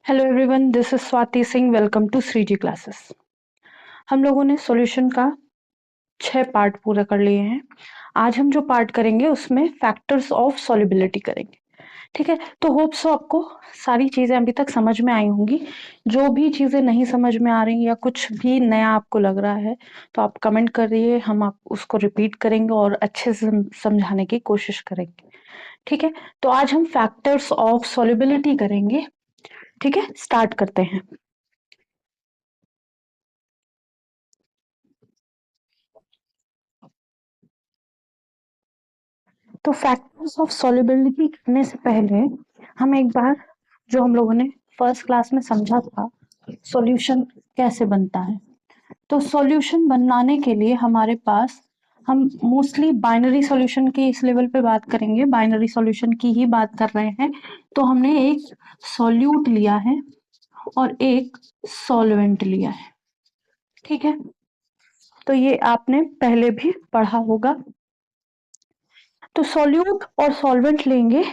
Hello everyone, this is Swati Singh. Welcome to Shri ji classes. हम लोगों ने सॉल्यूशन का 6 पार्ट पूरा कर लिए हैं। आज हम जो पार्ट करेंगे उसमें फैक्टर्स ऑफ सॉल्युबिलिटी करेंगे। ठीक है, तो होप सो आपको सारी चीजें अभी तक समझ में आई होंगी। जो भी चीजें नहीं समझ में आ रही या कुछ भी नया आपको लग रहा है तो आप कमेंट करिए, हम आप उसको रिपीट करेंगे और अच्छे से समझाने की कोशिश करेंगे। ठीक है, तो आज हम फैक्टर्स ऑफ सॉल्युबिलिटी करेंगे। ठीक है, स्टार्ट करते हैं। तो फैक्टर्स ऑफ सॉल्युबिलिटी करने से पहले हम एक बार जो हम लोगों ने फर्स्ट क्लास में समझा था, सॉल्यूशन कैसे बनता है। तो सॉल्यूशन बनाने के लिए हमारे पास हम मोस्टली बाइनरी सॉल्यूशन की इस लेवल पे बात करेंगे, बाइनरी सॉल्यूशन की ही बात कर रहे हैं। तो हमने एक सॉल्यूट लिया है और एक सॉल्वेंट लिया है। ठीक है, तो ये आपने पहले भी पढ़ा होगा। तो सॉल्यूट और सॉल्वेंट लेंगे,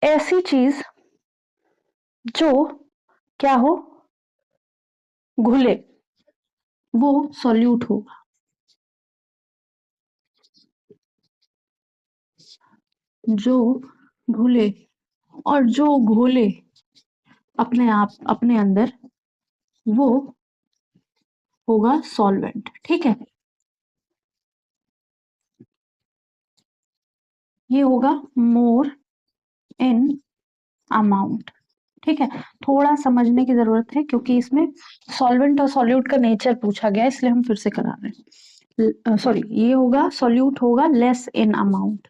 ऐसी चीज जो क्या हो, घुले, वो सॉल्यूट होगा। जो घुले और जो घोले अपने आप अपने अंदर, वो होगा सॉल्वेंट। ठीक है, ये होगा मोर इन अमाउंट। ठीक है, थोड़ा समझने की जरूरत है क्योंकि इसमें सॉल्वेंट और सॉल्यूट का नेचर पूछा गया है, इसलिए हम फिर से करा रहे हैं। सॉरी, ये होगा सॉल्यूट होगा less in amount,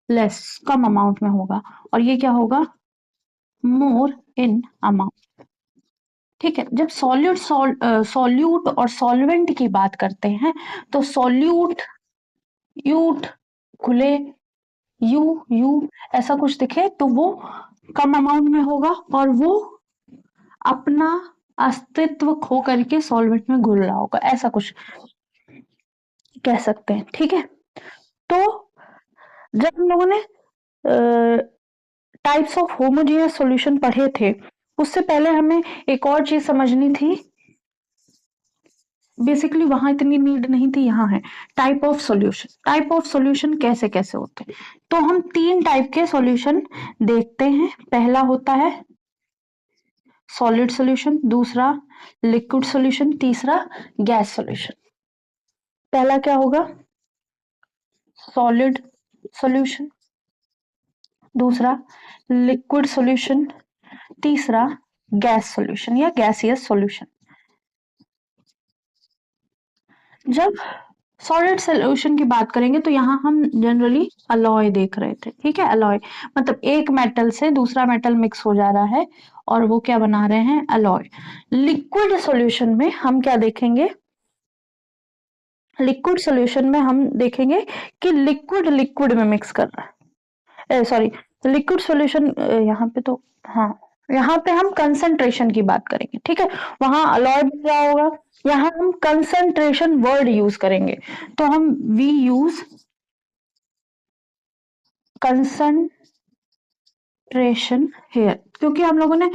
less come amount में होगा, और ये क्या होगा, मोर इन अमाउंट। ठीक है, जब सॉल्यूट और सॉल्वेंट की बात करते हैं तो सॉल्यूट, यूट, खुले, यू यू ऐसा कुछ दिखे तो वो कम अमाउंट में होगा और वो अपना अस्तित्व खो करके सॉल्वेंट में घुल रहा होगा, ऐसा कुछ कह सकते हैं। ठीक है, तो जब हम लोगों ने टाइप्स ऑफ होमोजेनियस सॉल्यूशन पढ़े थे, उससे पहले हमें एक और चीज समझनी थी। बेसिकली वहां इतनी नीड नहीं थी, यहाँ है type of solution. Type of solution कैसे कैसे होते हैं, तो हम 3 टाइप के सॉल्यूशन देखते हैं। पहला होता है सॉलिड सॉल्यूशन, दूसरा लिक्विड सॉल्यूशन, तीसरा गैस सॉल्यूशन। पहला क्या होगा, सॉलिड सॉल्यूशन, दूसरा लिक्विड सॉल्यूशन, तीसरा गैस सॉल्यूशन या गैसियस सॉल्यूशन। जब सॉलिड सॉल्यूशन की बात करेंगे तो यहाँ हम जनरली अलॉय देख रहे थे। ठीक है, अलॉय मतलब एक मेटल से दूसरा मेटल मिक्स हो जा रहा है और वो क्या बना रहे हैं, अलॉय। लिक्विड सॉल्यूशन में हम क्या देखेंगे, लिक्विड सॉल्यूशन में हम देखेंगे कि लिक्विड लिक्विड में मिक्स कर रहा है, सॉरी, लिक्विड सॉल्यूशन यहाँ पे तो, हाँ, यहाँ पे हम कंसंट्रेशन की बात करेंगे। ठीक है, वहां अलॉय बन रहा होगा, यहाँ हम कंसंट्रेशन वर्ड यूज करेंगे, तो हम वी यूज कंसंट्रेशन हेयर, क्योंकि हम लोगों ने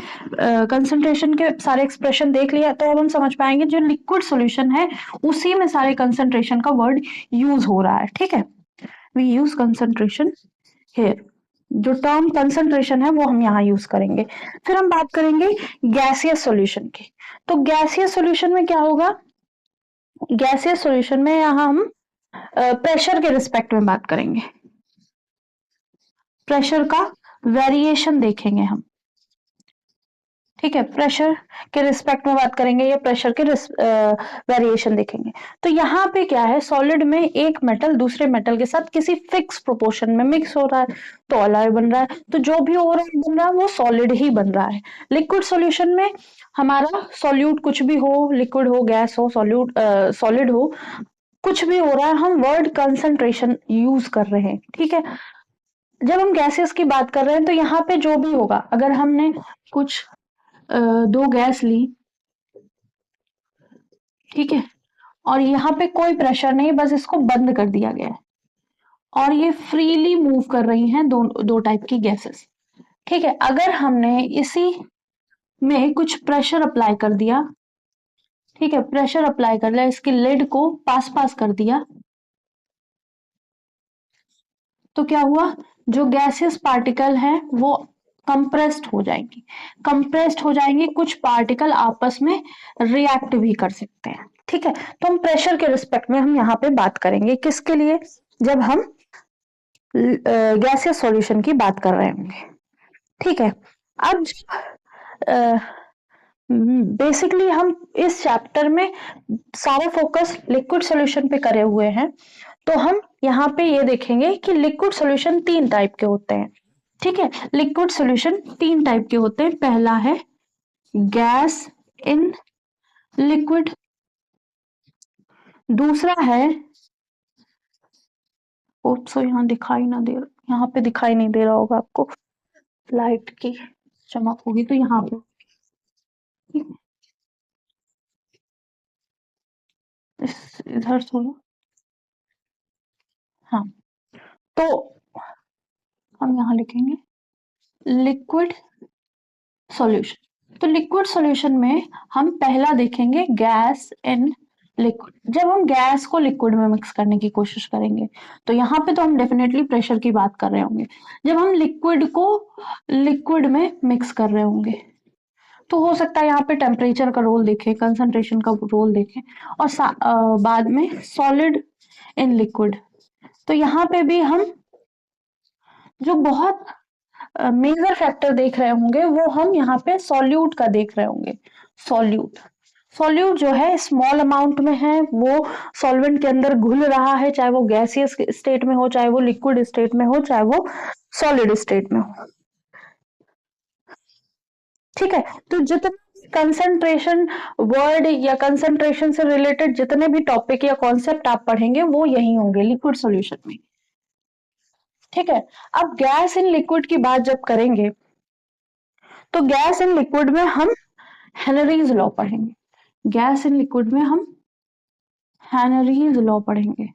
कंसंट्रेशन के सारे एक्सप्रेशन देख लिया, तो अब हम समझ पाएंगे जो लिक्विड सॉल्यूशन है उसी में सारे कंसंट्रेशन का वर्ड यूज हो रहा है। ठीक है, वी यूज कंसंट्रेशन हेयर, जो टर्म कंसंट्रेशन है वो हम यहाँ यूज करेंगे। फिर हम बात करेंगे गैसियस सॉल्यूशन की। तो गैसियस सॉल्यूशन में क्या होगा, गैसियस सॉल्यूशन में यहाँ हम प्रेशर के रिस्पेक्ट में बात करेंगे, प्रेशर का वेरिएशन देखेंगे हम। ठीक है, प्रेशर के रिस्पेक्ट में बात करेंगे या प्रेशर के वेरिएशन देखेंगे। तो यहाँ पे क्या है, सॉलिड में एक मेटल दूसरे मेटल के साथ किसी फिक्स प्रोपोर्शन में मिक्स हो रहा है तो अलॉय बन रहा है, तो जो भी ओवरऑल बन रहा है वो सॉलिड ही बन रहा है। लिक्विड सॉल्यूशन में हमारा सॉल्यूट कुछ भी हो, लिक्विड हो, गैस हो, सॉल्यूट सॉलिड हो, कुछ भी हो रहा है, हम वर्ड कंसंट्रेशन यूज कर रहे हैं। ठीक है, जब हम गैसेस की बात कर रहे हैं तो यहाँ पे जो भी होगा, अगर हमने कुछ 2 गैस ली, ठीक है, और यहाँ पे कोई प्रेशर नहीं, बस इसको बंद कर दिया गया है और ये फ्रीली मूव कर रही हैं, दो दो टाइप की गैसेस। ठीक है, अगर हमने इसी में कुछ प्रेशर अप्लाई कर दिया, ठीक है, प्रेशर अप्लाई कर लिया, इसकी लिड को पास पास कर दिया, तो क्या हुआ, जो गैसियस पार्टिकल है वो कंप्रेस्ड हो जाएंगी, कंप्रेस्ड हो जाएंगी, कुछ पार्टिकल आपस में रिएक्ट भी कर सकते हैं, ठीक है। तो हम प्रेशर के रिस्पेक्ट में हम यहाँ पे बात करेंगे, किसके लिए, जब हम गैसियस सॉल्यूशन की बात कर रहे होंगे, ठीक है। अब बेसिकली हम इस चैप्टर में सारा फोकस लिक्विड सॉल्यूशन पे करे हुए हैं, तो हम यहाँ पे ये देखेंगे कि लिक्विड सॉल्यूशन 3 टाइप के होते हैं, ठीक है। लिक्विड सॉल्यूशन 3 टाइप के होते हैं, पहला है गैस इन लिक्विड, दूसरा है, ओप्सो यहाँ दिखाई ना दे, यहाँ पे दिखाई नहीं दे रहा होगा आपको, लाइट की चमक होगी तो यहाँ पे, इधर सुनो, हाँ, तो हम यहाँ लिखेंगे लिक्विड सॉल्यूशन। तो लिक्विड सॉल्यूशन में हम पहला देखेंगे गैस इन लिक्विड। जब हम गैस को लिक्विड में मिक्स करने की कोशिश करेंगे, तो यहाँ पे तो हम डेफिनेटली प्रेशर की बात कर रहे होंगे। जब हम लिक्विड को लिक्विड में मिक्स कर रहे होंगे, तो हो सकता है यहाँ पे टेम्परेचर का रोल देखें, कंसंट्रेशन का रोल देखें, और बाद में सॉलिड इन लिक्विड। तो यहाँ पे भी हम जो बहुत मेजर फैक्टर देख रहे होंगे, वो हम यहाँ पे सॉल्यूट का देख रहे होंगे। सॉल्यूट, सॉल्यूट जो है स्मॉल अमाउंट में है, वो सॉल्वेंट के अंदर घुल रहा है, चाहे वो गैसियस स्टेट में हो, चाहे वो लिक्विड स्टेट में हो, चाहे वो सॉलिड स्टेट में हो, ठीक है। तो जितने कंसंट्रेशन वर्ड या कंसंट्रेशन से रिलेटेड जितने भी टॉपिक या कॉन्सेप्ट आप पढ़ेंगे, वो यही होंगे लिक्विड सॉल्यूशन में, ठीक है। अब गैस इन लिक्विड की बात जब करेंगे, तो गैस इन लिक्विड में हम हेनरीज लॉ पढ़ेंगे, गैस इन लिक्विड में हम हेनरीज लॉ पढ़ेंगे,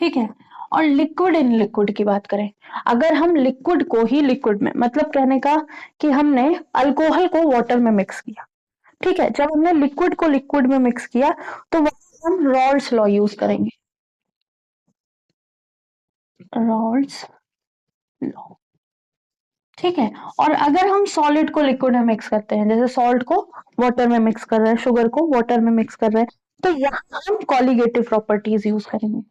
ठीक है। और लिक्विड इन लिक्विड की बात करें, अगर हम लिक्विड को ही लिक्विड में, मतलब कहने का कि हमने अल्कोहल को वाटर में मिक्स किया, ठीक है, जब हमने लिक्विड को लिक्विड में मिक्स किया, तो वहां हम रॉल्स लॉ यूज करेंगे, रॉल्स लॉ, ठीक है। और अगर हम सॉलिड को लिक्विड में मिक्स करते हैं, जैसे सॉल्ट को वाटर में मिक्स कर रहे हैं, शुगर को वाटर में मिक्स कर रहे हैं, तो यहाँ हम कॉलिगेटिव प्रॉपर्टीज यूज करेंगे।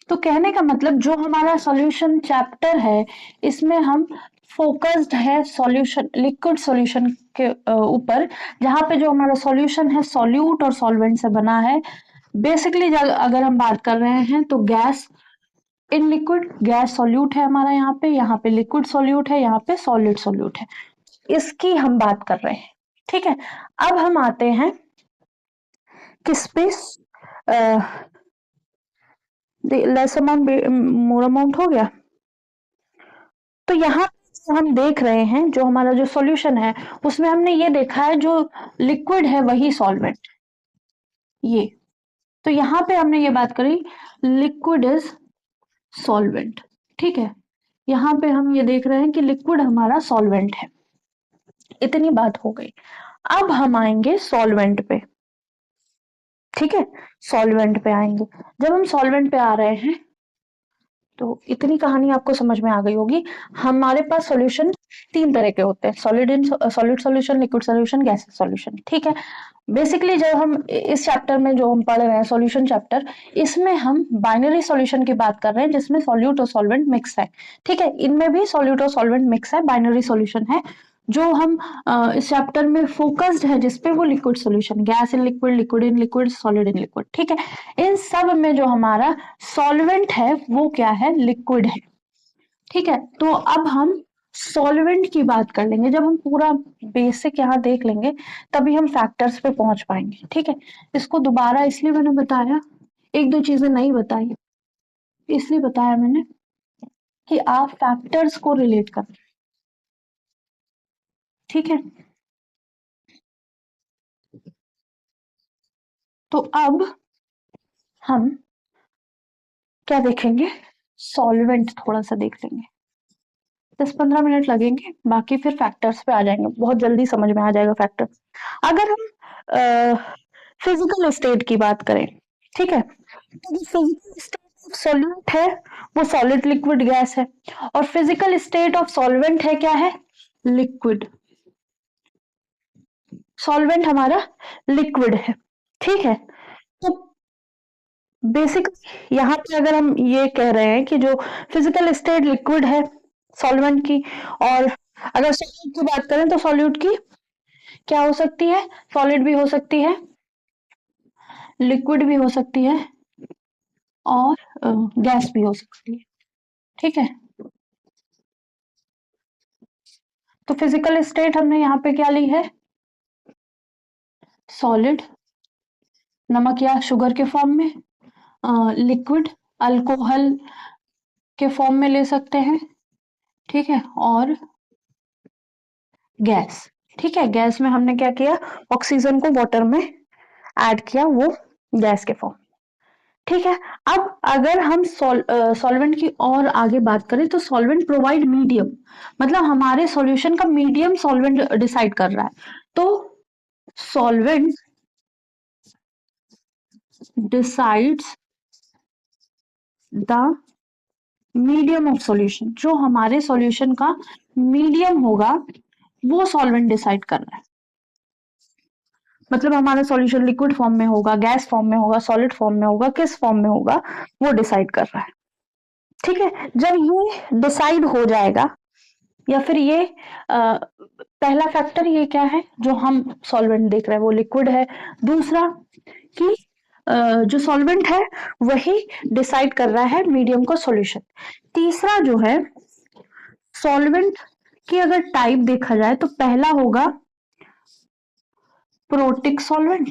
तो कहने का मतलब जो हमारा सॉल्यूशन चैप्टर है, इसमें हम फोकस्ड है सॉल्यूशन, लिक्विड सॉल्यूशन के ऊपर, जहां पे जो हमारा सॉल्यूशन है सॉल्यूट और सॉल्वेंट से बना है। बेसिकली अगर हम बात कर रहे हैं, तो gas in liquid, gas solute है हमारा, यहाँ पे लिक्विड सॉल्यूट है, यहाँ पे सॉलिड सॉल्यूट है, इसकी हम बात कर रहे हैं, ठीक है। अब हम आते हैं किस पे, लेस अमाउंट मोर अमाउंट हो गया, तो यहाँ हम देख रहे हैं जो हमारा जो सॉल्यूशन है, उसमें हमने ये देखा है जो लिक्विड है वही सॉल्वेंट, ये, तो यहाँ पे हमने ये बात करी लिक्विड इज सॉल्वेंट, ठीक है। यहाँ पे हम ये देख रहे हैं कि लिक्विड हमारा सॉल्वेंट है, इतनी बात हो गई। अब हम आएंगे सॉल्वेंट पे, ठीक है, सॉल्वेंट पे आएंगे। जब हम सॉल्वेंट पे आ रहे हैं, तो इतनी कहानी आपको समझ में आ गई होगी। हमारे पास सॉल्यूशन 3 तरह के होते हैं, solid solution, liquid solution, gaseous solution, ठीक है। बेसिकली जब हम इस चैप्टर में जो हम पढ़ रहे हैं सॉल्यूशन चैप्टर, इसमें हम बाइनरी सॉल्यूशन की बात कर रहे हैं, जिसमें सॉल्यूट और सॉल्वेंट मिक्स है, ठीक है। इनमें भी सॉल्यूट और सॉल्वेंट मिक्स है, बाइनरी सॉल्यूशन है। जो हम इस चैप्टर में फोकस्ड है जिसपे, वो liquid solution, gas in liquid, liquid in liquid, solid in liquid, ठीक है। इन सब में जो हमारा सॉल्वेंट है वो क्या है, लिक्विड है, ठीक है। तो अब हम सॉल्वेंट की बात कर लेंगे, जब हम पूरा बेसिक यहाँ देख लेंगे, तभी हम फैक्टर्स पे पहुंच पाएंगे, ठीक है। इसको दोबारा इसलिए मैंने बताया, एक दो चीजें नहीं बताई, इसलिए बताया मैंने कि आप फैक्टर्स को रिलेट कर, ठीक है। तो अब हम क्या देखेंगे? सॉल्वेंट थोड़ा सा देख लेंगे, 10-15 मिनट लगेंगे, बाकी फिर फैक्टर्स पे आ जाएंगे, बहुत जल्दी समझ में आ जाएगा फैक्टर। अगर हम फिजिकल स्टेट की बात करें, ठीक है, तो जो फिजिकल स्टेट ऑफ सॉल्यूट है वो सॉलिड लिक्विड गैस है, और फिजिकल स्टेट ऑफ सॉल्वेंट है क्या है? लिक्विड। सॉल्वेंट हमारा लिक्विड है, ठीक है। तो बेसिक यहाँ पे अगर हम ये कह रहे हैं कि जो फिजिकल स्टेट लिक्विड है सॉल्वेंट की, और अगर सॉल्यूट की बात करें तो सॉल्यूट की क्या हो सकती है? सॉलिड भी हो सकती है, लिक्विड भी हो सकती है, और गैस भी हो सकती है, ठीक है। तो फिजिकल स्टेट हमने यहाँ पे क्या ली है? सॉलिड, नमक या शुगर के फॉर्म में, लिक्विड अल्कोहल के फॉर्म में ले सकते हैं, ठीक है, और गैस, ठीक है। गैस में हमने क्या किया? ऑक्सीजन को वाटर में ऐड किया, वो गैस के फॉर्म, ठीक है। अब अगर हम सॉल्वेंट की और आगे बात करें तो सॉल्वेंट प्रोवाइड मीडियम, मतलब हमारे सॉल्यूशन का मीडियम सॉल्वेंट डिसाइड कर रहा है। तो solvent decides the medium of solution, जो हमारे सॉल्यूशन का मीडियम होगा वो सॉल्वेंट डिसाइड कर रहा है। मतलब हमारा सॉल्यूशन लिक्विड फॉर्म में होगा, गैस फॉर्म में होगा, सॉलिड फॉर्म में होगा, किस फॉर्म में होगा वो डिसाइड कर रहा है, ठीक है। जब ये डिसाइड हो जाएगा, या फिर ये पहला फैक्टर ये क्या है जो हम सॉल्वेंट देख रहे हैं वो लिक्विड है। दूसरा कि जो सॉल्वेंट है वही डिसाइड कर रहा है मीडियम का सॉल्यूशन। तीसरा जो है सॉल्वेंट की अगर टाइप देखा जाए तो पहला होगा प्रोटिक सॉल्वेंट,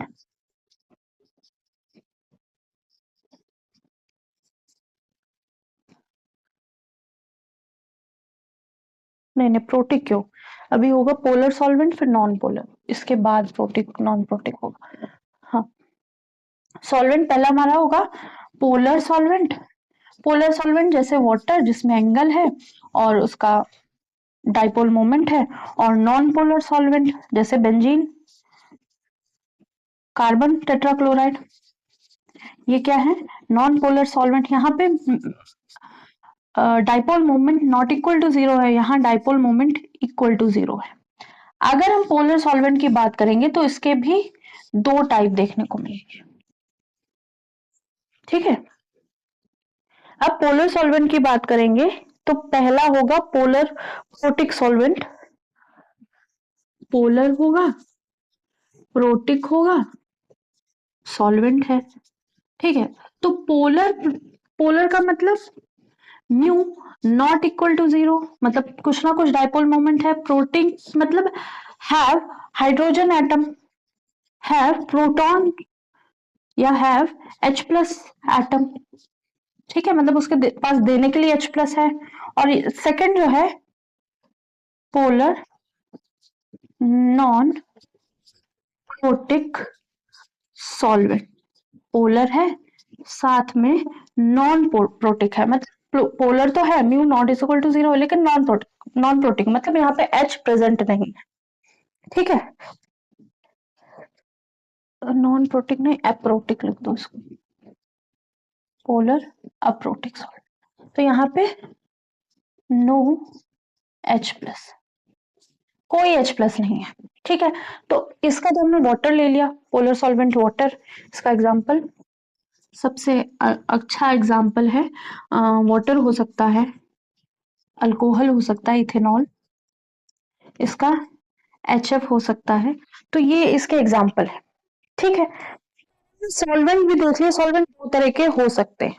नहीं नहीं प्रोटिक क्यों, अभी होगा पोलर सॉल्वेंट फिर नॉन पोलर, इसके बाद प्रोटिक नॉन प्रोटिक होगा। हाँ, सॉल्वेंट पहला हमारा होगा पोलर सॉल्वेंट। पोलर सॉल्वेंट जैसे वाटर जिसमें एंगल है और उसका डाइपोल मोमेंट है, और नॉन पोलर सॉल्वेंट जैसे बेंजीन, कार्बन टेट्राक्लोराइड, ये क्या है? Non polar solvent. यहाँ पे dipole moment not equal to zero है, यहाँ dipole moment equal to zero है। अगर हम पोलर सॉल्वेंट की बात करेंगे तो इसके भी दो टाइप देखने को मिलेगी, ठीक है। अब पोलर सॉल्वेंट की बात करेंगे तो पहला होगा पोलर प्रोटिक सॉल्वेंट, पोलर होगा, प्रोटिक होगा, सॉल्वेंट है, ठीक है। तो पोलर, पोलर का मतलब mu not equal to zero, मतलब कुछ ना कुछ डाइपोल मोमेंट है। प्रोटिक मतलब have hydrogen atom, have proton या हैव H प्लस एटम, ठीक है, मतलब उसके पास देने के लिए H प्लस है। और सेकंड जो है polar non protic solvent, polar है साथ में नॉन प्रोटिक है, मतलब पोलर तो है mu not is equal to zero, लेकिन नॉन प्रोटिक मतलब यहाँ पे H प्रेजेंट नहीं है, ठीक है। नॉन प्रोटिक नहीं, एप्रोटिक लिख दो इसको, पोलर अप्रोटिक सॉल्वेंट। तो यहाँ पे नो H प्लस, कोई H प्लस नहीं है, ठीक है। तो इसका तो हमने वाटर ले लिया, पोलर सॉल्वेंट वाटर, इसका एग्जांपल सबसे अच्छा एग्जांपल है वाटर हो सकता है, अल्कोहल हो सकता है इथेनॉल, इसका HF हो सकता है। तो ये इसके एग्जांपल है, ठीक है। सॉल्वेंट भी देखिए, सॉल्वेंट दो तरह के हो सकते हैं।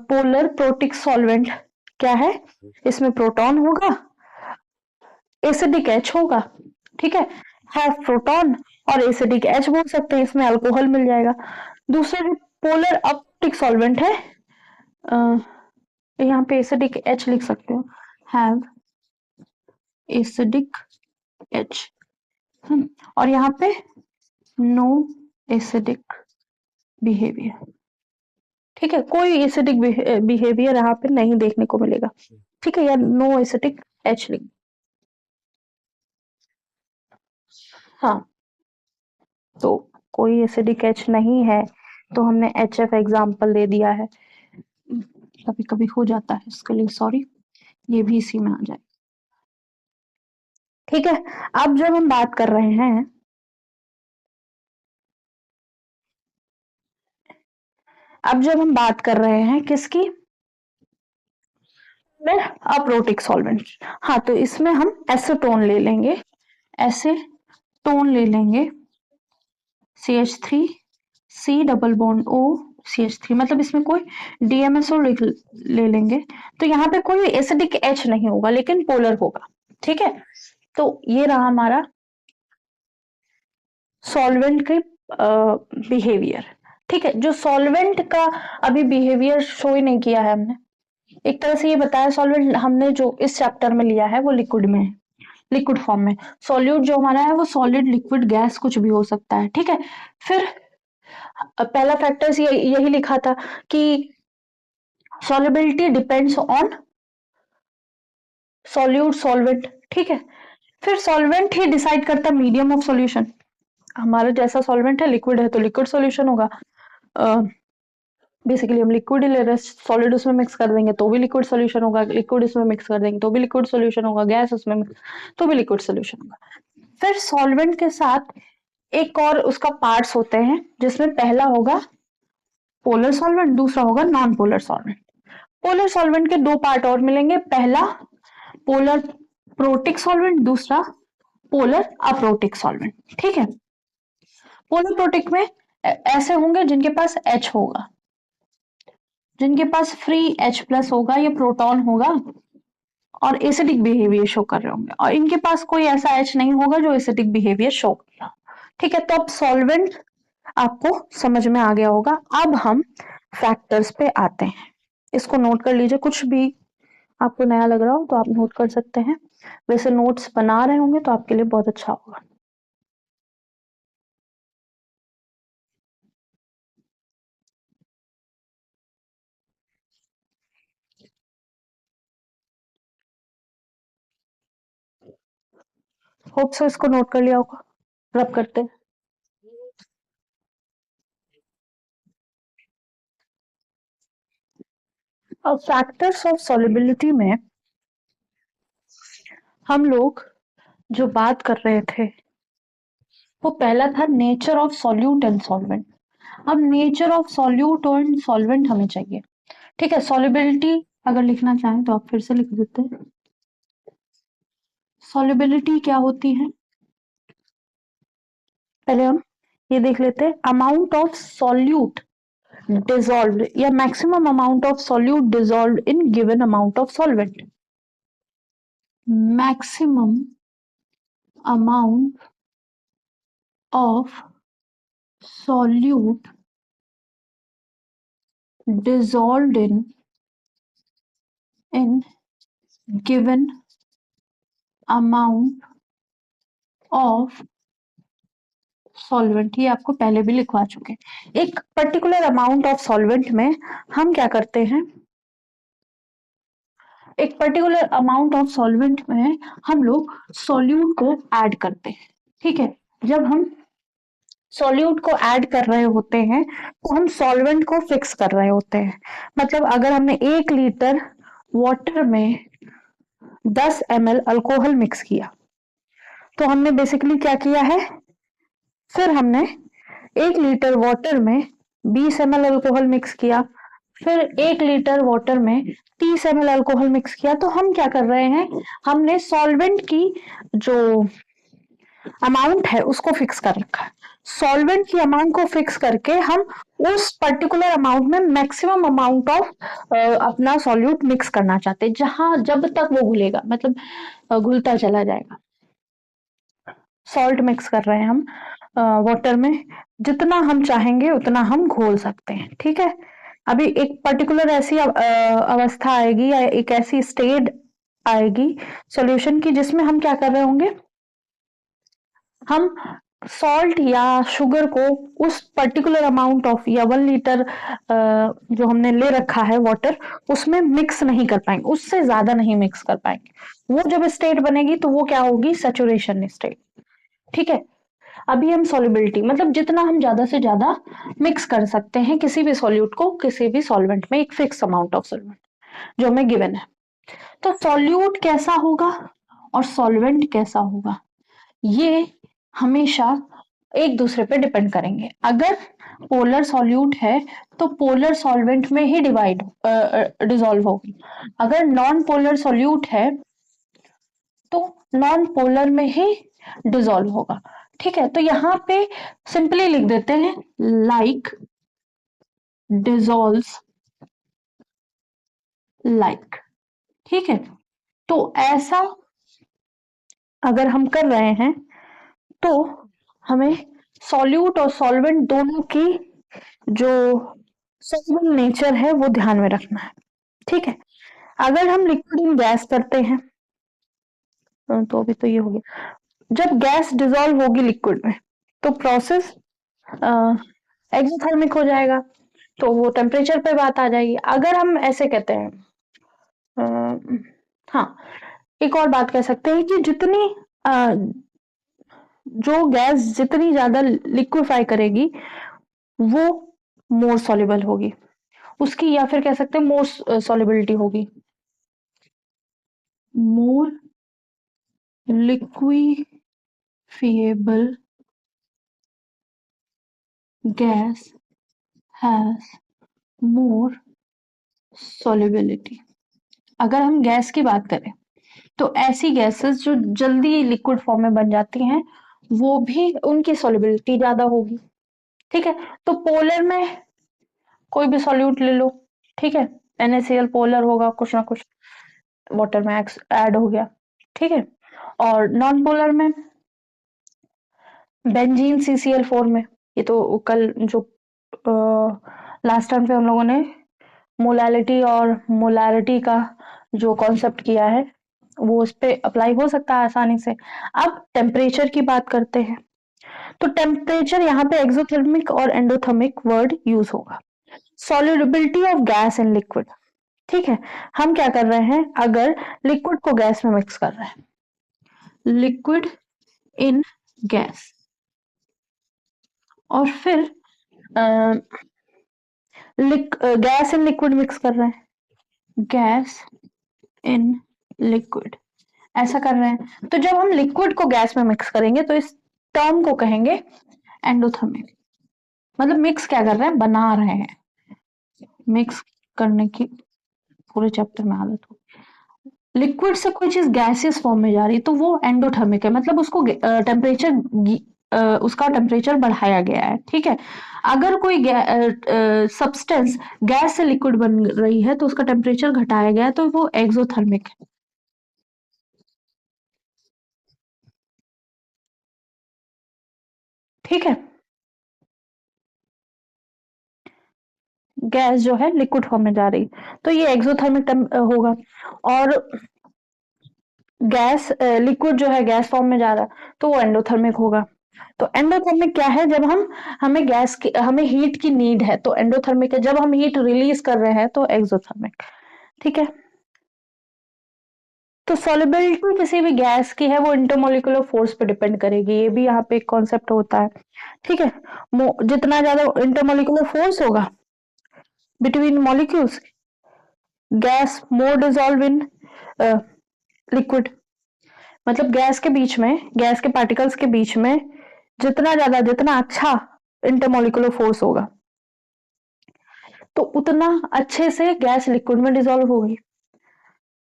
पोलर प्रोटिक सॉल्वेंट क्या है? इसमें प्रोटॉन होगा, एसिडिक H होगा, ठीक है, हैव प्रोटॉन और एसिडिक H बोल सकते हैं, इसमें अल्कोहल मिल जाएगा। दूसरा जो पोलर अप्टिक सॉल्वेंट है, यहाँ पे एसिडिक H लिख सकते हो, हैव एसिडिक H, और यहाँ पे नो एसिडिक बिहेवियर। ठीक है, कोई एसिडिक बिहेवियर यहाँ पे नहीं देखने को मिलेगा। ठीक है, या नो एसिडिक एच लिंक। हाँ, तो कोई एसिडिक एच नहीं है तो हमने एच एफ एग्जाम्पल दे दिया है। कभी कभी हो जाता है, इसके लिए सॉरी, ये भी इसी में आ जाए। ठीक है, अब जब हम बात कर रहे हैं, अब जब हम बात कर रहे हैं किसकी, में अप्रोटिक सॉल्वेंट। हाँ, तो इसमें हम एसीटोन ले लेंगे, एसीटोन ले लेंगे, CH3 C double bond O CH3, मतलब इसमें कोई DMSO ले लेंगे। तो यहाँ पे कोई एसिडिक H नहीं होगा लेकिन पोलर होगा। ठीक है, तो ये रहा हमारा सॉल्वेंट के बिहेवियर। ठीक है, जो सॉल्वेंट का अभी बिहेवियर शो ही नहीं किया है हमने, एक तरह से ये बताया सॉल्वेंट हमने जो इस चैप्टर में लिया है वो लिक्विड में है, लिक्विड फॉर्म में। सॉल्यूट जो हमारा है वो सॉलिड, लिक्विड, गैस कुछ भी हो सकता है। ठीक है, फिर पहला फैक्टर्स यही लिखा था कि solubility depends on solute solvent. ठीक है, फिर सॉल्वेंट ही डिसाइड करता मीडियम ऑफ सॉल्यूशन। हमारा जैसा सॉल्वेंट है, लिक्विड है तो लिक्विड सॉल्यूशन होगा। बेसिकली हम लिक्विड ही ले रहे हैं, सॉलिड उसमें मिक्स कर देंगे तो भी लिक्विड सॉल्यूशन होगा, लिक्विड उसमें मिक्स कर देंगे तो भी लिक्विड सॉल्यूशन होगा, गैस उसमें तो भी लिक्विड सॉल्यूशन होगा। फिर सॉल्वेंट के साथ एक और उसका पार्ट्स होते हैं जिसमें पहला होगा पोलर सॉल्वेंट, दूसरा होगा non polar solvent. Polar solvent के दो पार्ट और मिलेंगे, पहला पोलर प्रोटिक सॉल्वेंट, दूसरा पोलर अप्रोटिक सॉल्वेंट। ठीक है, पोलर प्रोटिक में ऐसे होंगे जिनके पास H होगा, जिनके पास फ्री H+ होगा या प्रोटॉन होगा और एसिडिक बिहेवियर शो कर रहे होंगे, और इनके पास कोई ऐसा H नहीं होगा जो एसिडिक बिहेवियर शो कर रहा। ठीक है, तो अब सॉल्वेंट आपको समझ में आ गया होगा। अब हम फैक्टर्स पे आते हैं, इसको नोट कर लीजिए, कुछ भी आपको नया लग रहा हो तो आप नोट कर सकते हैं। वैसे नोट्स बना रहे होंगे तो आपके लिए बहुत अच्छा होगा। होप सो इसको नोट कर लिया होगा। रब करते हैं। अब फैक्टर्स ऑफ सॉल्युबिलिटी में हम लोग जो बात कर रहे थे वो पहला था nature of solute and solvent. अब nature of solute and solvent हमें चाहिए। ठीक है, सॉल्युबिलिटी अगर लिखना चाहें तो आप फिर से लिख देते हैं। सॉल्युबिलिटी क्या होती है, पहले हम ये देख लेते हैं। अमाउंट ऑफ सॉल्यूट dissolved या maximum amount of solute dissolved in given amount of solvent, maximum amount of solute dissolved in given amount of solvent, ये आपको पहले भी लिखवा चुके हैं। एक पर्टिकुलर अमाउंट ऑफ सॉल्वेंट में हम क्या करते हैं, एक पर्टिकुलर अमाउंट ऑफ सॉल्वेंट में हम लोग सॉल्यूट को ऐड करते हैं। ठीक है, जब हम सॉल्यूट को ऐड कर रहे होते हैं तो हम सॉल्वेंट को फिक्स कर रहे होते हैं। मतलब अगर हमने 1 लीटर वाटर में 10 ml अल्कोहल मिक्स किया तो हमने बेसिकली क्या किया है, फिर हमने 1 लीटर वाटर में 20 ml अल्कोहल मिक्स किया, फिर 1 लीटर वाटर में 30 ml अल्कोहल मिक्स किया। तो हम क्या कर रहे हैं, हमने सॉल्वेंट की जो अमाउंट है उसको फिक्स कर रखा है। सॉल्वेंट की अमाउंट को फिक्स करके हम उस पर्टिकुलर अमाउंट में मैक्सिमम अमाउंट ऑफ अपना सॉल्यूट मिक्स करना चाहते हैं, जहां जब तक वो घुलेगा, मतलब घुलता चला जाएगा। सॉल्ट मिक्स कर रहे हैं हम वाटर में, जितना हम चाहेंगे उतना हम घोल सकते हैं। ठीक है, अभी एक पर्टिकुलर ऐसी अवस्था आएगी या एक ऐसी स्टेट आएगी सॉल्यूशन की जिसमें हम क्या कर रहे होंगे, हम सॉल्ट या शुगर को उस पर्टिकुलर अमाउंट ऑफ या 1 लीटर जो हमने ले रखा है वाटर, उसमें मिक्स नहीं कर पाएंगे, उससे ज्यादा नहीं मिक्स कर पाएंगे। वो जब स्टेट बनेगी तो वो क्या होगी, सैचुरेशन स्टेट। ठीक है। अभी हम सॉल्युबिलिटी मतलब जितना हम ज्यादा से ज्यादा मिक्स कर सकते हैं किसी भी सॉल्यूट को किसी भी सॉल्वेंट में, एक फिक्स अमाउंट ऑफ सॉल्वेंट जो हमें गिवन है। तो सॉल्यूट कैसा होगा और सॉल्वेंट कैसा होगा, ये हमेशा एक दूसरे पे डिपेंड करेंगे। अगर पोलर सॉल्यूट है तो पोलर सॉल्वेंट में ही डिसॉल्व होगी। अगर नॉन पोलर सॉल्यूट है तो नॉन पोलर में ही डिसॉल्व होगा। ठीक है। तो यहाँ पे सिंपली लिख देते हैं लाइक डिसॉल्व्स लाइक। ठीक है। तो ऐसा अगर हम कर रहे हैं तो हमें सॉल्यूट और सॉल्वेंट दोनों की जो सॉल्युबल नेचर है वो ध्यान में रखना है। ठीक है। अगर हम लिक्विड इन गैस करते हैं तो अभी तो ये हो गया, जब गैस डिसॉल्व होगी लिक्विड में तो प्रोसेस एक्सोथर्मिक हो जाएगा, तो वो टेम्परेचर पे बात आ जाएगी। अगर हम ऐसे कहते हैं हाँ, एक और बात कह सकते हैं कि जितनी जो गैस जितनी ज्यादा लिक्विफाई करेगी वो मोर सॉल्युबल होगी उसकी, या फिर कह सकते हैं मोर सॉल्युबिलिटी होगी। मोर लिक्विफिएबल गैस हैज मोर सॉल्युबिलिटी। अगर हम गैस की बात करें तो ऐसी गैसेस जो जल्दी लिक्विड फॉर्म में बन जाती हैं वो भी उनकी सॉल्युबिलिटी ज्यादा होगी। ठीक है। तो पोलर में कोई भी सॉल्यूट ले लो, ठीक है, NaCl पोलर होगा, कुछ ना कुछ वाटर में ऐड हो गया। ठीक है। और नॉन पोलर में बेंजीन CCl4 में, ये तो कल जो लास्ट टाइम पे हम लोगों ने मोलैलिटी और मोलारिटी का जो कॉन्सेप्ट किया है वो उस पे अप्लाई हो सकता है आसानी से। अब टेम्परेचर की बात करते हैं तो टेम्परेचर यहाँ पे एक्सोथर्मिक और एंडोथर्मिक वर्ड यूज होगा। Solubility of gas in liquid. ठीक है। हम क्या कर रहे हैं, अगर लिक्विड को गैस में मिक्स कर रहे हैं, लिक्विड इन गैस, और फिर गैस इन लिक्विड मिक्स कर रहे हैं, गैस इन लिक्विड ऐसा कर रहे हैं। तो जब हम लिक्विड को गैस में मिक्स करेंगे तो इस टर्म को कहेंगे एंडोथर्मिक। मतलब मिक्स क्या कर रहे हैं, बना रहे हैं। मिक्स करने की पूरे चैप्टर में आदत हो, लिक्विड से कोई चीज गैसियस फॉर्म में जा रही है तो वो एंडोथर्मिक है, मतलब उसको उसका टेम्परेचर बढ़ाया गया है। ठीक है। अगर कोई सब्सटेंस गैस से लिक्विड बन रही है तो उसका टेम्परेचर घटाया गया है तो वो एक्सोथर्मिक है। ठीक है। गैस जो है लिक्विड फॉर्म में जा रही तो ये एक्सोथर्मिक होगा। और गैस लिक्विड जो है गैस फॉर्म में जा रहा है तो वो एंडोथर्मिक होगा। तो एंडोथर्मिक क्या है, जब हम हमें हीट की नीड है तो एंडोथर्मिक है, जब हम हीट रिलीज कर रहे हैं तो एक्सोथर्मिक। ठीक है। तो सॉल्युबिलिटी किसी भी गैस की है वो इंटरमोलिकुलर फोर्स पे डिपेंड करेगी, ये भी यहाँ पे एक कॉन्सेप्ट होता है। ठीक है। जितना ज्यादा इंटरमोलिकुलर फोर्स होगा between molecules, gas more dissolve in liquid. मतलब गैस के बीच में, गैस के पार्टिकल्स के बीच में जितना अच्छा इंटरमोलिकुलर फोर्स होगा तो उतना अच्छे से गैस लिक्विड में डिसॉल्व होगी।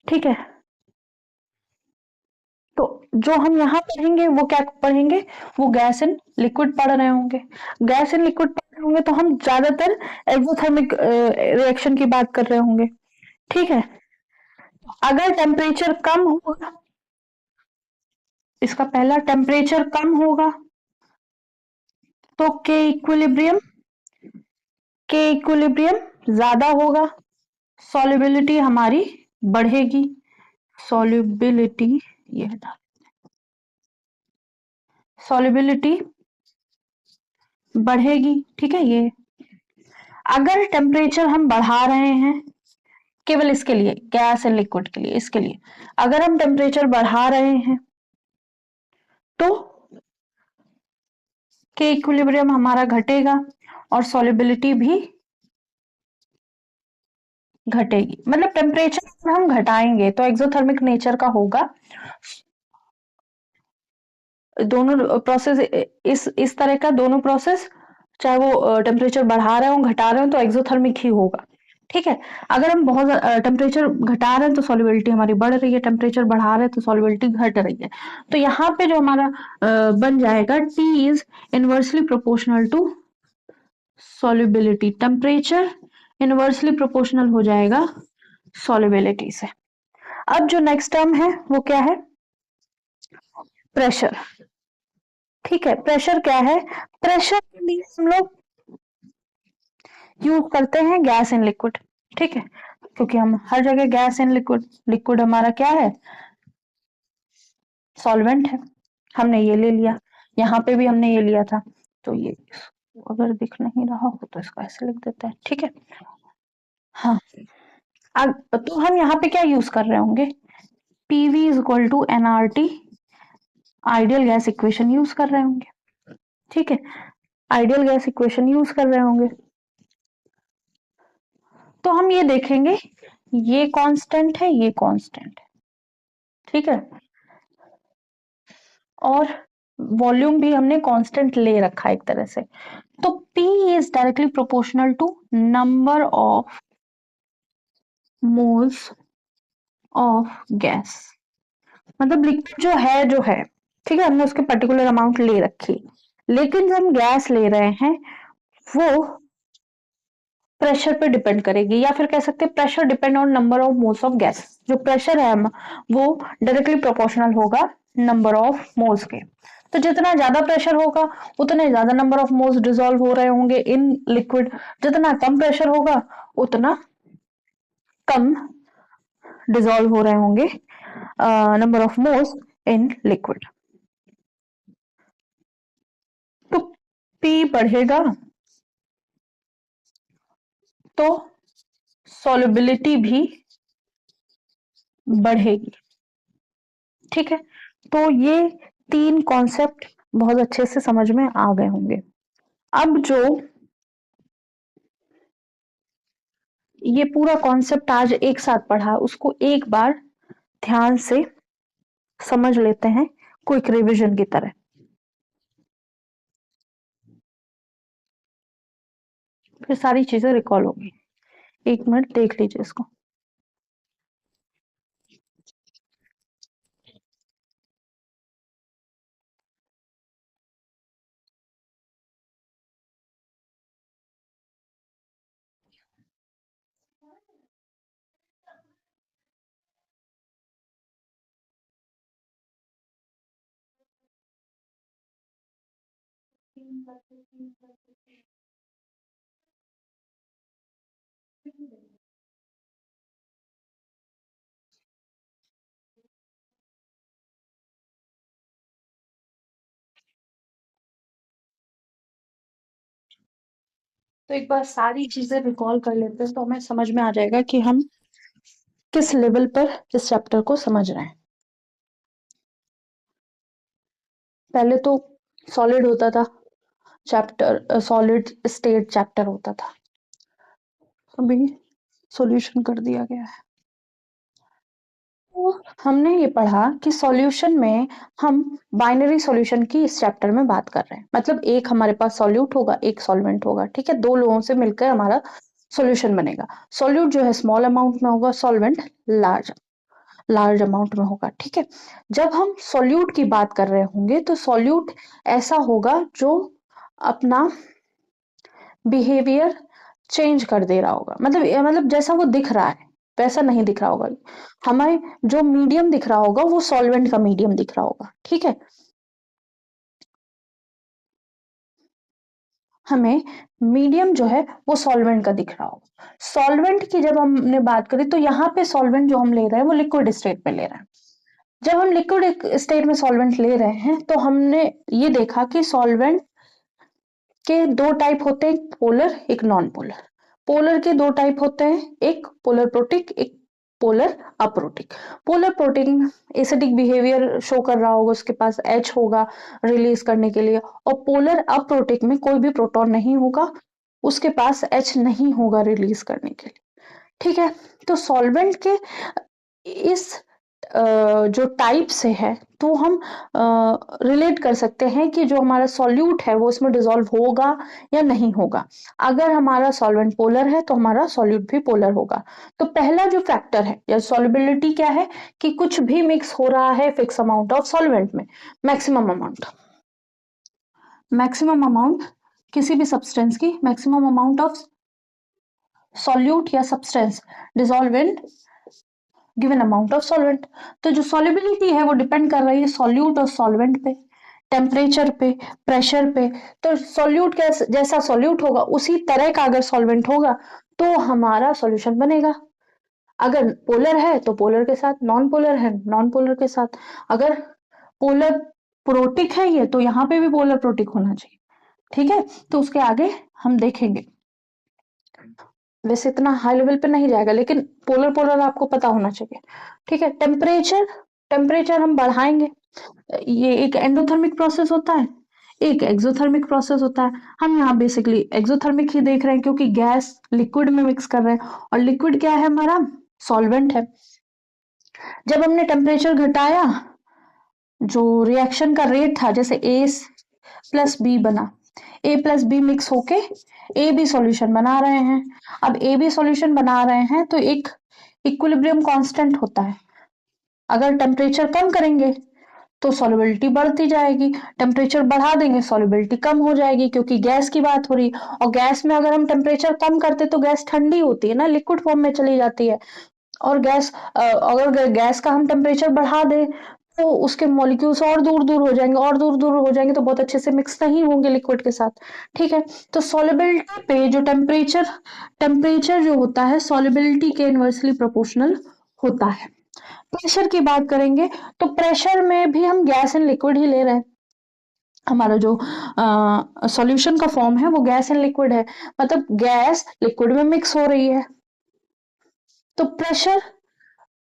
ठीक है। तो जो हम यहाँ पढ़ेंगे वो क्या पढ़ेंगे, वो गैस इन लिक्विड पढ़ रहे होंगे। गैस इन लिक्विड पढ़ रहे होंगे तो हम ज्यादातर एक्सोथर्मिक रिएक्शन की बात कर रहे होंगे। ठीक है। अगर टेम्परेचर कम होगा, इसका पहला टेम्परेचर कम होगा तो के इक्विलिब्रियम ज्यादा होगा, सॉल्युबिलिटी हमारी बढ़ेगी। सॉल्युबिलिटी, ये हटा, सॉल्युबिलिटी बढ़ेगी, ठीक है। ये अगर टेम्परेचर हम बढ़ा रहे हैं केवल इसके लिए, गैस एंड लिक्विड के लिए, इसके लिए अगर हम टेम्परेचर बढ़ा रहे हैं तो के इक्विलिब्रियम हमारा घटेगा और सॉल्युबिलिटी भी घटेगी। मतलब टेम्परेचर हम घटाएंगे तो एक्सोथर्मिक नेचर का होगा। दोनों प्रोसेस इस तरह का, दोनों प्रोसेस चाहे वो टेम्परेचर बढ़ा रहे हो घटा रहे हो तो एक्सोथर्मिक ही होगा, ठीक है। अगर हम बहुत टेम्परेचर घटा रहे हैं तो सॉल्युबिलिटी हमारी बढ़ रही है, टेम्परेचर बढ़ा रहे हैं तो सॉल्युबिलिटी घट रही है। तो यहाँ पे जो हमारा बन जाएगा T is inversely proportional to solubility. Temperature inversely proportional हो जाएगा सॉल्युबिलिटी से। अब जो नेक्स्ट टर्म है वो क्या है? प्रेशर। ठीक है, प्रेशर क्या है? प्रेशर के लिए हम लोग यूज करते हैं गैस इन लिक्विड, ठीक है, क्योंकि हम हर जगह गैस इन लिक्विड, लिक्विड हमारा क्या है? सॉल्वेंट है। हमने ये ले लिया, यहाँ पे भी हमने ये लिया था, तो ये अगर दिख नहीं रहा हो तो इसको ऐसे लिख देते हैं, ठीक है। हाँ, अब तो हम यहाँ पे क्या यूज कर रहे होंगे? PV is equal to NRT, ideal gas equation use कर रहे होंगे, ठीक है। आइडियल गैस इक्वेशन यूज कर रहे होंगे तो हम ये देखेंगे ये कांस्टेंट है, ये कांस्टेंट है, ठीक है। और वॉल्यूम भी हमने कांस्टेंट ले रखा है एक तरह से। तो P is directly proportional to number of moles of gas. मतलब लिक्विड जो है, ठीक है, हमने उसके पर्टिकुलर अमाउंट ले रखी, लेकिन जो हम गैस ले रहे हैं वो प्रेशर पे डिपेंड करेगी, या फिर कह सकते हैं pressure depend on number of moles of gas. जो प्रेशर है वो डायरेक्टली प्रोपोर्शनल होगा नंबर ऑफ मोल्स के। तो जितना ज्यादा प्रेशर होगा उतने ज्यादा नंबर ऑफ मोल्स डिसॉल्व हो रहे होंगे इन लिक्विड, जितना कम प्रेशर होगा उतना कम डिसॉल्व हो रहे होंगे number of moles in liquid. तो P बढ़ेगा तो सॉल्युबिलिटी भी बढ़ेगी, ठीक है। तो ये तीन कॉन्सेप्ट बहुत अच्छे से समझ में आ गए होंगे। अब जो ये पूरा कॉन्सेप्ट आज एक साथ पढ़ा उसको एक बार ध्यान से समझ लेते हैं क्विक रिवीजन की तरह, फिर सारी चीजें रिकॉल होगी। एक मिनट देख लीजिए इसको। तो एक बार सारी चीजें रिकॉल कर लेते हैं तो हमें समझ में आ जाएगा कि हम किस लेवल पर इस चैप्टर को समझ रहे हैं। पहले तो सॉलिड होता था चैप्टर, सॉलिड स्टेट चैप्टर होता था, अभी सॉल्यूशन कर दिया गया है। तो हमने ये पढ़ा कि सॉल्यूशन में हम बाइनरी सॉल्यूशन की इस चैप्टर में बात कर रहे हैं। मतलब एक हमारे पास सॉल्यूट होगा, एक सॉल्वेंट होगा, ठीक है। दो लोगों से मिलकर हमारा सॉल्यूशन बनेगा। सॉल्यूट जो है स्मॉल अमाउंट में होगा, सॉल्वेंट लार्ज लार्ज अमाउंट में होगा, ठीक है। जब हम सॉल्यूट की बात कर रहे होंगे तो सॉल्यूट ऐसा होगा जो अपना बिहेवियर चेंज कर दे रहा होगा। मतलब जैसा वो दिख रहा है वैसा नहीं दिख रहा होगा। हमें जो मीडियम दिख रहा होगा वो सॉल्वेंट का मीडियम दिख रहा होगा, ठीक है। हमें मीडियम जो है वो सॉल्वेंट का दिख रहा होगा। सॉल्वेंट की जब हमने बात करी तो यहाँ पे सॉल्वेंट जो हम ले रहे हैं वो लिक्विड स्टेट में ले रहे हैं। जब हम लिक्विड स्टेट में सॉल्वेंट ले रहे हैं तो हमने ये देखा कि सॉल्वेंट के दो टाइप होते हैं, एक पोलर एक नॉन पोलर। पोलर के दो टाइप होते हैं, एक पोलर प्रोटिक एक polar aprotic. Polar protein acidic behaviour show कर रहा होगा, उसके पास H होगा रिलीज करने के लिए, और पोलर अप्रोटिक में कोई भी प्रोटॉन नहीं होगा, उसके पास H नहीं होगा रिलीज करने के लिए। ठीक है, तो सॉल्वेंट के इस जो टाइप से है तो हम रिलेट कर सकते हैं कि जो हमारा सॉल्यूट है वो इसमें डिसॉल्व होगा या नहीं होगा। अगर हमारा सॉल्वेंट पोलर है तो हमारा सॉल्यूट भी पोलर होगा। तो पहला जो फैक्टर है या सॉल्युबिलिटी क्या है कि कुछ भी मिक्स हो रहा है फिक्स अमाउंट ऑफ सॉल्वेंट में, मैक्सिमम अमाउंट। मैक्सिमम अमाउंट किसी भी सब्सटेंस की, मैक्सिमम अमाउंट ऑफ सॉल्यूट या substance dissolve in given amount of solvent. तो जो सॉल्युबिलिटी है वो डिपेंड कर रही है सॉल्यूट और सॉल्वेंट पे, टेम्परेचर पे, प्रेशर पे। तो सॉल्यूट जैसा सॉल्यूट होगा उसी तरह का अगर सॉल्वेंट होगा तो हमारा सॉल्यूशन बनेगा। अगर पोलर है तो पोलर के साथ, नॉन पोलर है नॉन पोलर के साथ। अगर पोलर प्रोटिक है ये तो यहाँ पे भी पोलर प्रोटिक होना चाहिए। ठीक है, तो उसके आगे हम देखेंगे। वैसे इतना हाई लेवल पे नहीं जाएगा लेकिन पोलर पोलर आपको पता होना चाहिए। ठीक है, टेम्परेचर, टेम्परेचर हम बढ़ाएंगे। ये एक एंडोथर्मिक प्रोसेस होता है, एक एक्सोथर्मिक प्रोसेस होता है। हम यहाँ बेसिकली एक्सोथर्मिक ही देख रहे हैं क्योंकि गैस लिक्विड में मिक्स कर रहे हैं, और लिक्विड क्या है हमारा, सॉल्वेंट है। जब हमने टेम्परेचर घटाया, जो रिएक्शन का रेट था, जैसे ए प्लस बी बना, ए प्लस बी मिक्स होके ए बी सॉल्यूशन बना रहे हैं। अब ए बी सॉल्यूशन बना रहे हैं तो एक इक्विलिब्रियम कांस्टेंट होता है। अगर टेम्परेचर कम करेंगे तो सॉल्युबिलिटी बढ़ती जाएगी, टेम्परेचर बढ़ा देंगे सॉल्युबिलिटी कम हो जाएगी, क्योंकि गैस की बात हो रही। और गैस में अगर हम टेम्परेचर कम करते तो गैस ठंडी होती है ना, लिक्विड फॉर्म में चली जाती है। और गैस अगर गैस का हम टेम्परेचर बढ़ा दें तो उसके मॉलिक्यूल्स और दूर दूर हो जाएंगे, और दूर दूर हो जाएंगे तो बहुत अच्छे से मिक्स नहीं होंगे लिक्विड के साथ। ठीक है, तो सॉल्युबिलिटी पे जो टेम्परेचर, टेम्परेचर जो होता है सॉल्युबिलिटी के इनवर्सली प्रोपोर्शनल होता है। प्रेशर की बात करेंगे तो प्रेशर में भी हम गैस एंड लिक्विड ही ले रहे हैं। हमारा जो सॉल्यूशन का फॉर्म है वो गैस एंड लिक्विड है, मतलब गैस लिक्विड में मिक्स हो रही है। तो pressure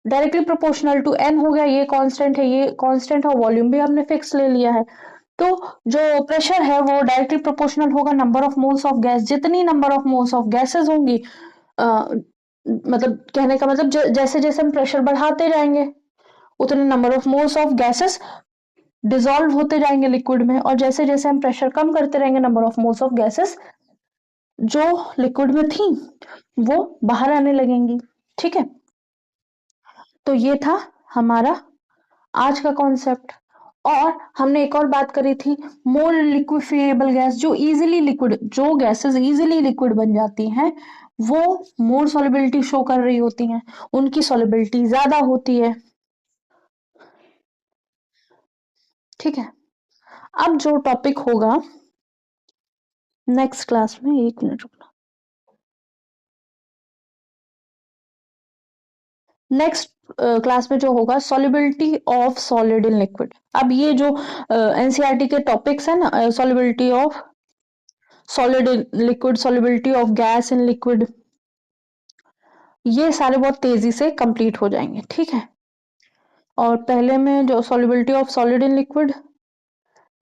directly proportional to N हो गया, ये कांस्टेंट है, ये कांस्टेंट और वॉल्यूम भी हमने फिक्स ले लिया है। तो जो प्रेशर है वो डायरेक्टली प्रोपोर्शनल होगा number of moles of gas. जितनी number of moles of gases होंगी, मतलब कहने का मतलब जैसे जैसे हम प्रेशर बढ़ाते जाएंगे उतने number of moles of gases dissolve होते जाएंगे लिक्विड में, और जैसे जैसे हम प्रेशर कम करते रहेंगे number of moles of gases जो लिक्विड में थी वो बाहर आने लगेंगी। ठीक है, तो ये था हमारा आज का कॉन्सेप्ट। और हमने एक और बात करी थी, मोर लिक्विफिएबल गैस, जो इजीली लिक्विड, जो गैसेस इजीली लिक्विड बन जाती हैं वो मोर सॉल्युबिलिटी शो कर रही होती हैं, उनकी सॉल्युबिलिटी ज्यादा होती है। ठीक है, अब जो टॉपिक होगा नेक्स्ट क्लास में, एक मिनट रुकना, नेक्स्ट क्लास में जो होगा solubility of solid in liquid. अब ये जो एनसीईआरटी के टॉपिक्स है ना, solubility of solid in liquid, solubility of gas in liquid, ये सारे बहुत तेजी से कंप्लीट हो जाएंगे। ठीक है, और पहले में जो solubility of solid in liquid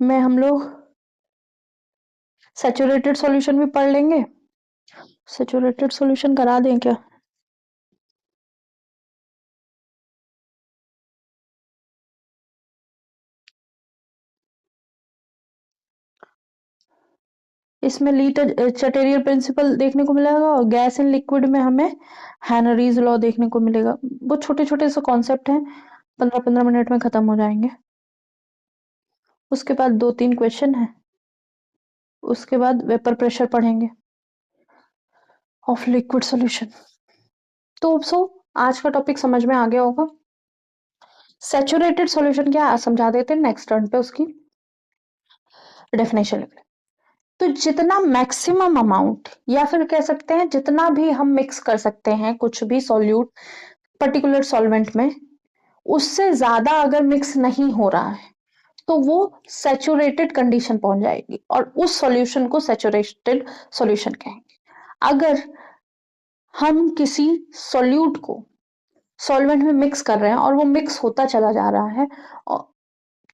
में हम लोग सैचुरेटेड सॉल्यूशन भी पढ़ लेंगे। सैचुरेटेड सॉल्यूशन करा दें क्या? इसमें लीट चटेरियल प्रिंसिपल देखने को मिलेगा, और गैस इन लिक्विड में हमें हैनरीज लॉ देखने को मिलेगा। बहुत छोटे छोटे से कॉन्सेप्ट हैं, 15-15 मिनट में खत्म हो जाएंगे। उसके बाद 2-3 क्वेश्चन है, उसके बाद वेपर प्रेशर पढ़ेंगे ऑफ लिक्विड सॉल्यूशन। तो आज का टॉपिक समझ में आ गया होगा। सैचुरेटेड सॉल्यूशन क्या समझा देते हैं नेक्स्ट टर्न पे, उसकी डेफिनेशन। तो जितना मैक्सिमम अमाउंट, या फिर कह सकते हैं जितना भी हम मिक्स कर सकते हैं कुछ भी सॉल्यूट पर्टिकुलर सॉल्वेंट में, उससे ज्यादा अगर मिक्स नहीं हो रहा है तो वो सैचुरेटेड कंडीशन पहुंच जाएगी और उस सॉल्यूशन को सैचुरेटेड सॉल्यूशन कहेंगे। अगर हम किसी सॉल्यूट को सॉल्वेंट में मिक्स कर रहे हैं और वो मिक्स होता चला जा रहा है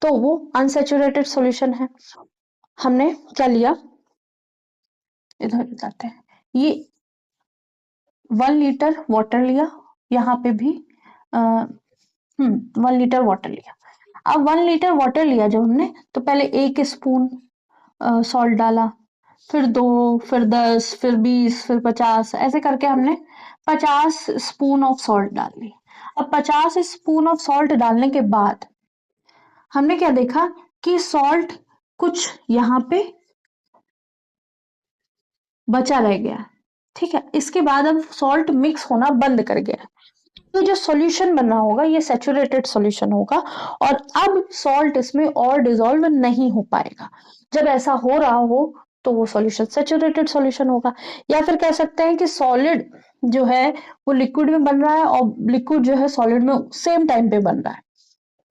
तो वो अनसैचुरेटेड सॉल्यूशन है। हमने क्या लिया, इधर बताते हैं, ये 1 लीटर वाटर लिया, यहाँ पे भी 1 लीटर वाटर लिया। अब 1 लीटर वाटर लिया जब हमने, तो पहले 1 स्पून सॉल्ट डाला, फिर 2, फिर 10, फिर 20, फिर 50, ऐसे करके हमने 50 स्पून ऑफ सॉल्ट डाल ली। अब 50 स्पून ऑफ सॉल्ट डालने के बाद हमने क्या देखा कि सॉल्ट कुछ यहाँ पे बचा रह गया, ठीक है। इसके बाद अब सॉल्ट मिक्स होना बंद कर गया, तो जो सॉल्यूशन बना होगा ये सैचुरेटेड सॉल्यूशन होगा और अब सॉल्ट इसमें और डिसॉल्व नहीं हो पाएगा। जब ऐसा हो रहा हो तो वो सॉल्यूशन सैचुरेटेड सॉल्यूशन होगा। या फिर कह सकते हैं कि सॉलिड जो है वो लिक्विड में बन रहा है और लिक्विड जो है सॉलिड में सेम टाइम पे बन रहा है,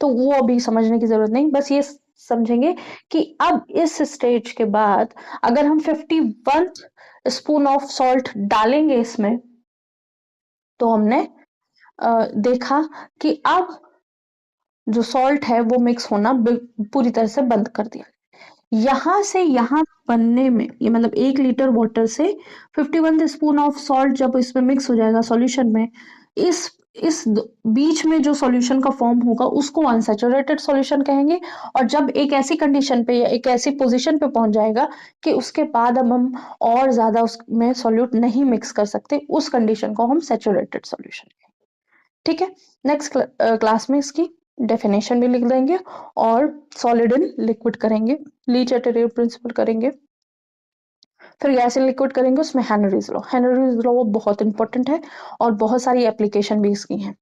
तो वो अभी समझने की जरूरत नहीं, बस ये समझेंगे कि अब इस स्टेज के बाद अगर हम 51 स्पून ऑफ सॉल्ट डालेंगे इसमें, तो हमने देखा कि अब जो सॉल्ट है वो मिक्स होना पूरी तरह से बंद कर दिया। यहां से यहां बनने में, ये मतलब 1 लीटर वाटर से 51 स्पून ऑफ सॉल्ट जब इसमें मिक्स हो जाएगा सॉल्यूशन में, इस बीच में जो सॉल्यूशन का फॉर्म होगा उसको अनसैचुरेटेड सॉल्यूशन कहेंगे। और जब एक ऐसी कंडीशन पे या एक ऐसी पोजीशन पे पहुंच जाएगा कि उसके बाद अब हम और ज्यादा उसमें सॉल्यूट नहीं मिक्स कर सकते, उस कंडीशन को हम सैचुरेटेड सॉल्यूशन, ठीक है। नेक्स्ट क्लास में इसकी डेफिनेशन भी लिख देंगे और सॉलिड इन लिक्विड करेंगे, ली चैटरजियट प्रिंसिपल करेंगे, फिर गैस इन लिक्विड करेंगे, उसमें हेनरीज लॉ। हेनरीज लॉ वो बहुत इंपॉर्टेंट है और बहुत सारी एप्लीकेशन भी इसकी हैं,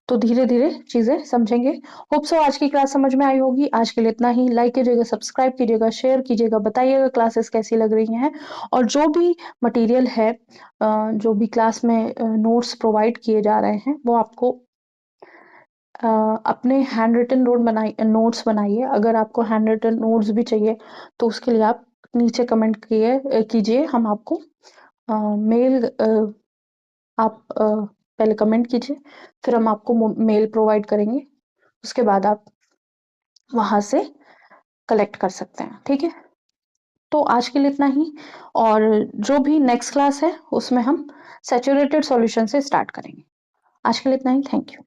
तो धीरे धीरे चीजें समझेंगे। होप सो आज की क्लास समझ में आई होगी। आज के लिए इतना ही। लाइक कीजिएगा, सब्सक्राइब कीजिएगा, शेयर कीजिएगा, बताइएगा क्लासेस कैसी लग रही हैं और जो भी मटेरियल है, जो भी क्लास में नोट्स प्रोवाइड किए जा रहे हैं वो आपको अपने हैंड रिटन नोट्स बनाइए। अगर आपको हैंड रिटन नोट्स भी चाहिए तो उसके लिए आप नीचे कमेंट कीजिए, हम आपको मेल आप पहले कमेंट कीजिए, फिर हम आपको मेल प्रोवाइड करेंगे, उसके बाद आप वहां से कलेक्ट कर सकते हैं, ठीक है। तो आज के लिए इतना ही, और जो भी नेक्स्ट क्लास है उसमें हम सैचुरेटेड सॉल्यूशन से स्टार्ट करेंगे। आज के लिए इतना ही, थैंक यू।